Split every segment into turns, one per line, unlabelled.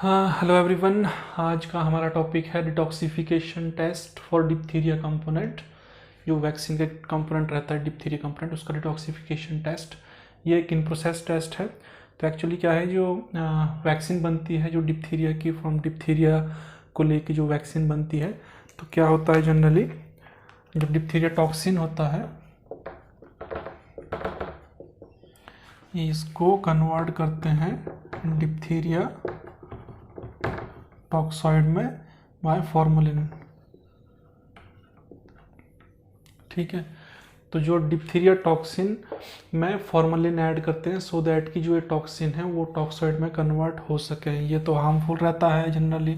हाँ, hello everyone. आज का हमारा टॉपिक है detoxification test for diphtheria component. जो वैक्सीन के कंपोनेंट रहता है डिप्थीरिया कंपोनेंट, उसका डिटॉक्सिफिकेशन टेस्ट। ये एक इन प्रोसेस टेस्ट है। तो एक्चुअली क्या है, जो वैक्सीन बनती है जो डिप्थीरिया की, फ्रॉम डिप्थीरिया को लेके जो वैक्सीन बनती है, तो क्या होता है जनरली, जब डिप्थीरिया टॉक्सिन होता है इसको कन्वर्ट करते हैं डिप्थीरिया टॉक्सॉइड में बाय फॉर्मलिन। ठीक है, तो जो डिप्थीरिया टॉक्सिन में फॉर्मलिन ऐड करते हैं सो दैट कि जो ये टॉक्सिन है वो टॉक्सॉइड में कन्वर्ट हो सके। ये तो हार्मफुल रहता है जनरली,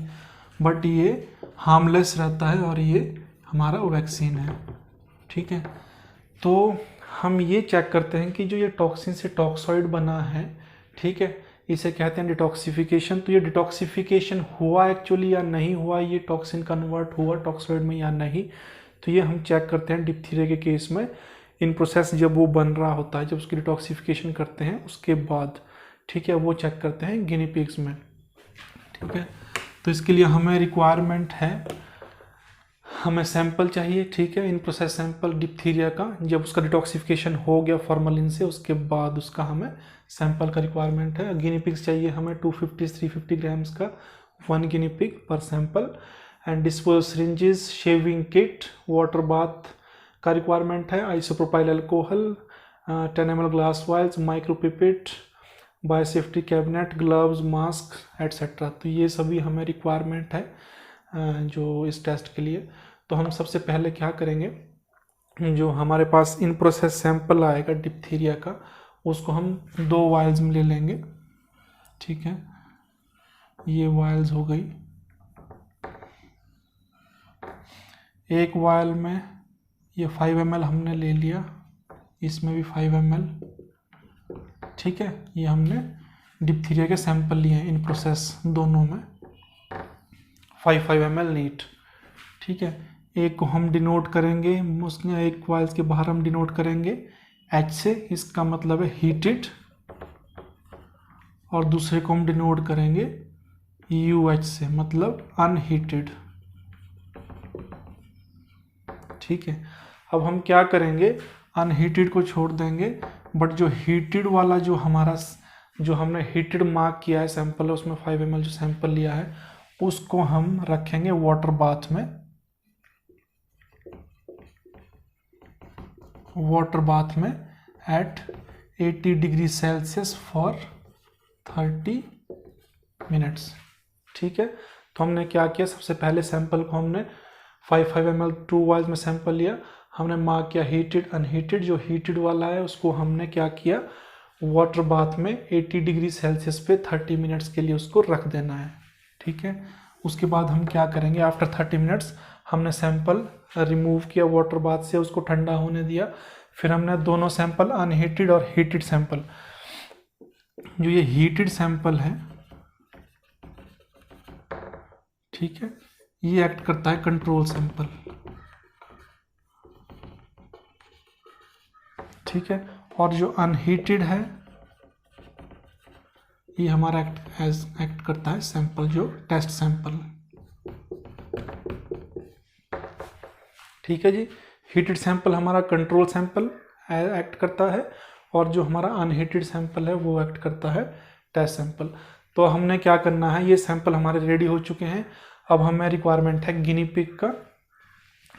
बट ये हार्मलेस रहता है और ये हमारा वैक्सीन है। ठीक है, तो हम ये चेक करते हैं कि जो ये टॉक्सिन से टॉक्सॉइड बना है, ठीक है, इसे कहते हैं डिटॉक्सिफिकेशन। तो ये डिटॉक्सिफिकेशन हुआ एक्चुअली या नहीं हुआ, ये टॉक्सिन कन्वर्ट हुआ टॉक्सॉइड में या नहीं, तो ये हम चेक करते हैं डिप्थीरिया के केस में। इन प्रोसेस जब वो बन रहा होता है, जब उसकी डिटॉक्सिफिकेशन करते हैं उसके बाद, ठीक है, वो चेक करते हैं गिनी पिग्स में। ठीक है, तो इसके लिए हमें रिक्वायरमेंट है, हमें सैंपल चाहिए। ठीक है, इन प्रोसेस सैंपल डिप्थीरिया का, जब उसका डिटॉक्सिफिकेशन हो गया फॉर्मलिन से, उसके बाद उसका हमें सैंपल का रिक्वायरमेंट है। गिनी पिग्स चाहिए हमें 250-350 ग्राम्स का, 1 गिनी पिग पर sample. And disposal syringes, shaving kit, water bath का रिक्वायरमेंट है, isopropyl alcohol, 10 ml glass vials, micropipette, biosafety cabinet, gloves, mask etcetera. तो ये सभी हमें रिक्वायरमेंट है जो इस टेस्ट के लिए। तो हम सबसे पहले क्या करेंगे, जो हमारे पास इन प्रोसेस सैंपल आएगा डिप्थीरिया का, उसको हम 2 वायल्स में ले लेंगे। ठीक है, ये वायल्स हो गई। एक वायल में ये 5 ml हमने ले लिया, इसमें भी 5 ml। ठीक है, ये हमने डिप्थीरिया के सैंपल लिए हैं इन प्रोसेस दोनों में, 5 ml नीट। ठीक है, एक को हम डिनोट करेंगे, उसमें एक वायल्स के बाहर हम डिनोट करेंगे H से, इसका मतलब है हीटेड, और दूसरे को हम डिनोट करेंगे UH से, मतलब अनहीटेड। ठीक है, अब हम क्या करेंगे, अनहीटेड को छोड़ देंगे, बट जो हीटेड वाला जो हमारा, जो हमने हीटेड मार्क किया है सैंपल, उसमें 5 ml जो सैंपल लिया है, उसको हम रखेंगे वाटर बाथ में, वाटर बाथ में at 80 degree Celsius for 30 minutes. ठीक है, तो हमने क्या किया, सबसे पहले सैंपल को हमने 5 ml 2 वाइल्स में सैंपल लिया, हमने मार्क किया हीटेड अनहीटेड। जो हीटेड वाला है उसको हमने क्या किया, वाटर बाथ में 80 डिग्री सेल्सियस पे 30 मिनट्स के लिए उसको रख देना है। ठीक है, उसके बाद हम क्या करेंगे, आफ्टर 30 मिनट्स हमने सैंपल रिमूव किया वाटर बाथ से, उसको ठंडा होने दिया। फिर हमने दोनों सैंपल, अनहीटेड और हीटेड सैंपल, जो ये हीटेड सैंपल है, ठीक है, ये एक्ट करता है कंट्रोल सैंपल। ठीक है, और जो अनहीटेड है ये हमारा एक्ट करता है सैंपल, जो टेस्ट सैंपल। ठीक है जी, हीटेड सैंपल हमारा कंट्रोल सैंपल एक्ट करता है, और जो हमारा अनहीटेड सैंपल है वो एक्ट करता है टेस्ट सैंपल। तो हमने क्या करना है, ये सैंपल हमारे रेडी हो चुके हैं, अब हमें रिक्वायरमेंट है गिनी पिग का।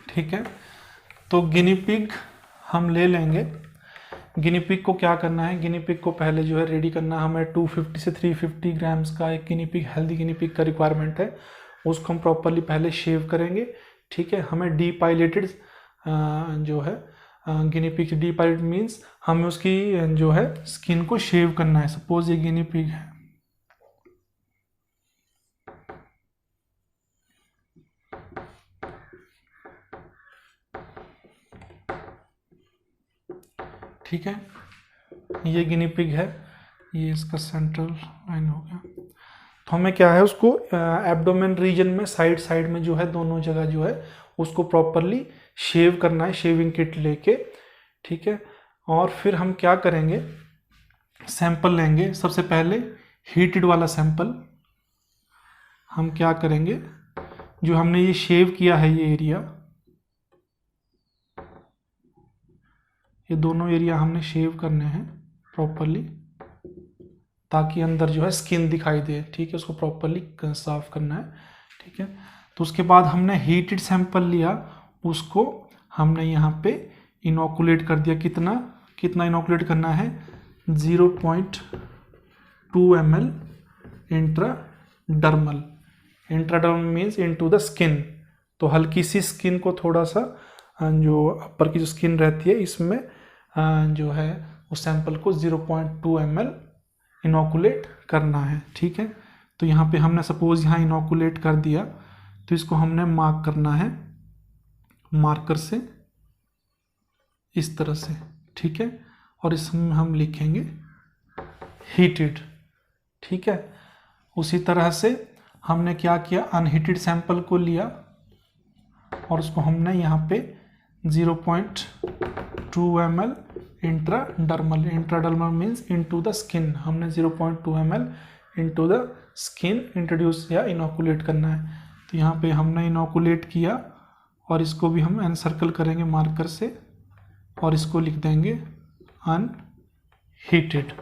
ठीक है, तो गिनी पिग हम ले लेंगे। गिनी पिग को क्या करना है, गिनी पिग को पहले जो है रेडी करना, हमें 250 से 350 ग्राम्स का एक guinea pig, healthy guinea pig का रिक्वायरमेंट है। उसको हम प्रॉपरली पहले शेव करेंगे। ठीक है, हमें डीपाइलेटेड जो है गिनी पिग, डीपाइलेटेड मीन्स हमें उसकी जो है स्किन को शेव करना है। सपोज ये गिनी पिग है, ठीक है, ये गिनी पिग है, ये इसका सेंट्रल लाइन हो गया। तो हमें क्या है, उसको एब्डोमेन रीजन में, साइड साइड में जो है, दोनों जगह जो है उसको प्रॉपरली शेव करना है, शेविंग किट लेके। ठीक है, और फिर हम क्या करेंगे, सैंपल लेंगे। सबसे पहले हीटेड वाला सैंपल, हम क्या करेंगे, जो हमने ये शेव किया है ये एरिया, ये दोनों एरिया हमने शेव करने हैं प्रॉपरली, ताकि अंदर जो है स्किन दिखाई दे। ठीक है, उसको प्रॉपरली साफ करना है। ठीक है, तो उसके बाद हमने हीटेड सैंपल लिया, उसको हमने यहाँ पे इनोकुलेट कर दिया। कितना कितना इनोकुलेट करना है, 0.2 ml intradermal. Intradermal means into the skin. तो हल्की सी स्किन को थोड़ा सा, जो अपर की जो स्किन रहती है इसमें जो है उस सैंपल को 0.2 ml इनोकुलेट करना है। ठीक है, तो यहाँ पे हमने सपोज यहाँ इनोकुलेट कर दिया, तो इसको हमने मार्क करना है मार्कर से इस तरह से। ठीक है, और इसमें हम लिखेंगे हीटेड। ठीक है, उसी तरह से हमने क्या किया, अनहीटेड सैंपल को लिया और उसको हमने यहाँ पे 0.2 ml intradermal. Intradermal means into the skin, हमने 0.2 ml into the skin introduce या इनोकुलेट करना है। तो यहाँ पे हमने इनोकुलेट किया और इसको भी हम एनसर्कल करेंगे मार्कर से और इसको लिख देंगे अनहीटेड।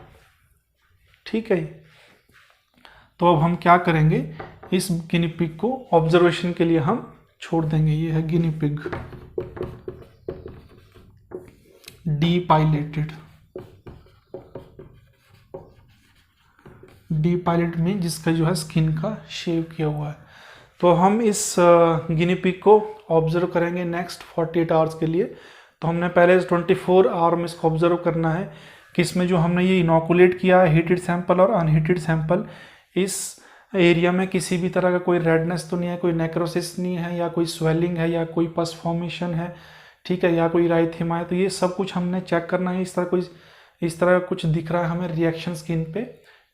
ठीक है, तो अब हम क्या करेंगे, इस गिनी पिग को ऑब्जर्वेशन के लिए हम छोड़ देंगे। ये है गिनी पिग डीपाइलेटेड। डीपाइलेट में जिसका जो है स्किन का शेव किया हुआ है। तो हम इस गिनी पिग को ऑब्जर्व करेंगे नेक्स्ट 48 आवर्स के लिए। तो हमने पहले 24 आवर में इसको ऑब्जर्व करना है कि इसमें जो हमने ये इनोकुलेट किया है हीटेड सैंपल और अनहीटेड सैंपल, इस एरिया में किसी भी तरह का कोई रेडनेस तो नहीं है, कोई नेक्रोसिस नहीं है, या कोई स्वेलिंग है, या कोई पस फॉर्मेशन है। ठीक है, या कोई इराइथेमा है। तो ये सब कुछ हमने चेक करना है। इस तरह कुछ दिख रहा है हमें रिएक्शन स्किन पे।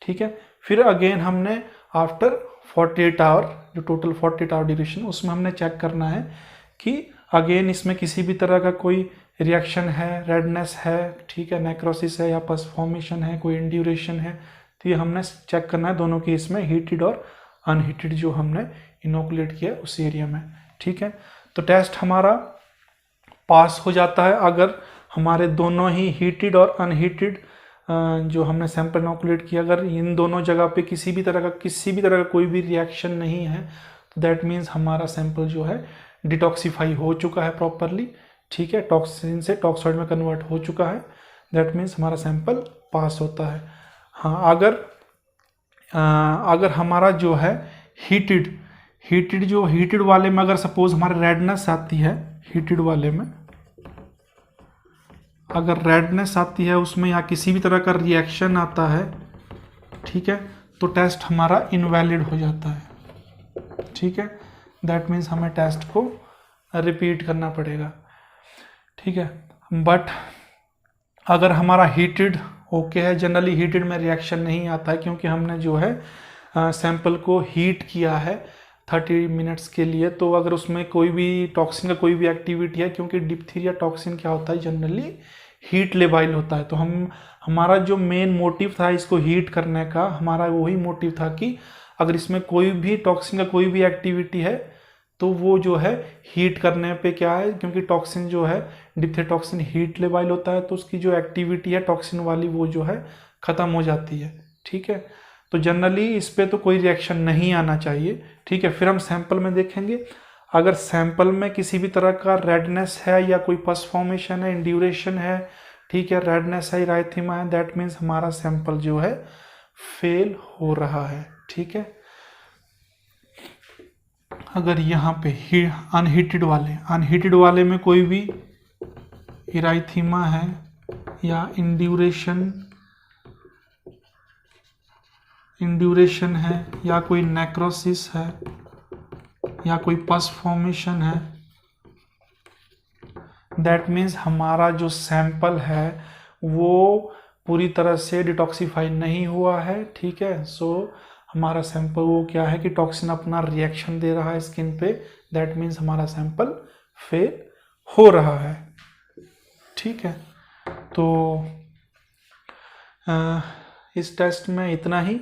ठीक है, फिर अगेन हमने आफ्टर 48 आवर, जो टोटल 48 आवर ड्यूरेशन, उसमें हमने चेक करना है कि अगेन इसमें किसी भी तरह का कोई रिएक्शन है, रेडनेस है, ठीक है, नेक्रोसिस है, या पस फॉर्मेशन है, कोई इंड्यूरेशन है। तो ये हमने चेक करना है दोनों केस में, हीटेड और अनहीटेड जो हमने इनोकुलेट किया उस एरिया में। ठीक है, तो टेस्ट हमारा पास हो जाता है अगर हमारे दोनों ही हीटेड और अनहीटेड जो हमने सैंपल इनोकुलेट किया, अगर इन दोनों जगह पे किसी भी तरह का कोई भी रिएक्शन नहीं है, तो दैट मीन्स हमारा सैंपल जो है डिटॉक्सीफाई हो चुका है प्रॉपरली। ठीक है, टॉक्सिन से टॉक्सॉइड में कन्वर्ट हो चुका है, दैट मीन्स हमारा सैंपल पास होता है। हाँ, अगर हमारा जो है हीटेड वाले में अगर सपोज हमारे रेडनेस आती है, हीटेड वाले में अगर रेडनेस आती है उसमें, या किसी भी तरह का रिएक्शन आता है, ठीक है, तो टेस्ट हमारा इनवैलिड हो जाता है। ठीक है, दैट मीन्स हमें टेस्ट को रिपीट करना पड़ेगा। ठीक है, बट अगर हमारा हीटेड ओके है, जनरली हीटेड में रिएक्शन नहीं आता है, क्योंकि हमने जो है सैंपल को हीट किया है 30 मिनट्स के लिए। तो अगर उसमें कोई भी टॉक्सिन का कोई भी एक्टिविटी है, क्योंकि डिप्थीरिया टॉक्सिन क्या होता है, जनरली हीट लेबाइल होता है। तो हमारा जो मेन मोटिव था इसको हीट करने का, हमारा वही मोटिव था कि अगर इसमें कोई भी टॉक्सिन का कोई भी एक्टिविटी है तो वो जो है हीट करने पे क्या है, क्योंकि टॉक्सिन जो है डिप्थीरिया टॉक्सिन हीट लेबाइल होता है, तो उसकी जो एक्टिविटी है टॉक्सिन वाली वो जो है ख़त्म हो जाती है। ठीक है, तो जनरली इस पे तो कोई रिएक्शन नहीं आना चाहिए। ठीक है, फिर हम सैंपल में देखेंगे, अगर सैंपल में किसी भी तरह का रेडनेस है, या कोई पस फॉर्मेशन है, इंड्यूरेशन है, ठीक है, रेडनेस है, इराइथेमा है, दैट मीन्स हमारा सैंपल जो है फेल हो रहा है। ठीक है, अगर यहाँ पे अनहीटेड वाले में कोई भी इराइथेमा है, या इंड्यूरेशन है, या कोई नेक्रोसिस है, या कोई पस फॉर्मेशन है, दैट मीन्स हमारा जो सैंपल है वो पूरी तरह से डिटॉक्सीफाई नहीं हुआ है। ठीक है, सो हमारा सैंपल वो क्या है कि टॉक्सिन अपना रिएक्शन दे रहा है स्किन पे, दैट मीन्स हमारा सैंपल फेल हो रहा है। ठीक है, तो इस टेस्ट में इतना ही।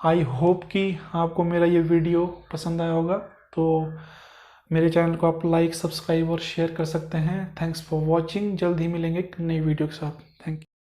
आई होप कि आपको मेरा ये वीडियो पसंद आया होगा। तो मेरे चैनल को आप लाइक, सब्सक्राइब और शेयर कर सकते हैं। Thanks for watching. जल्द ही मिलेंगे एक नई वीडियो के साथ। Thank you.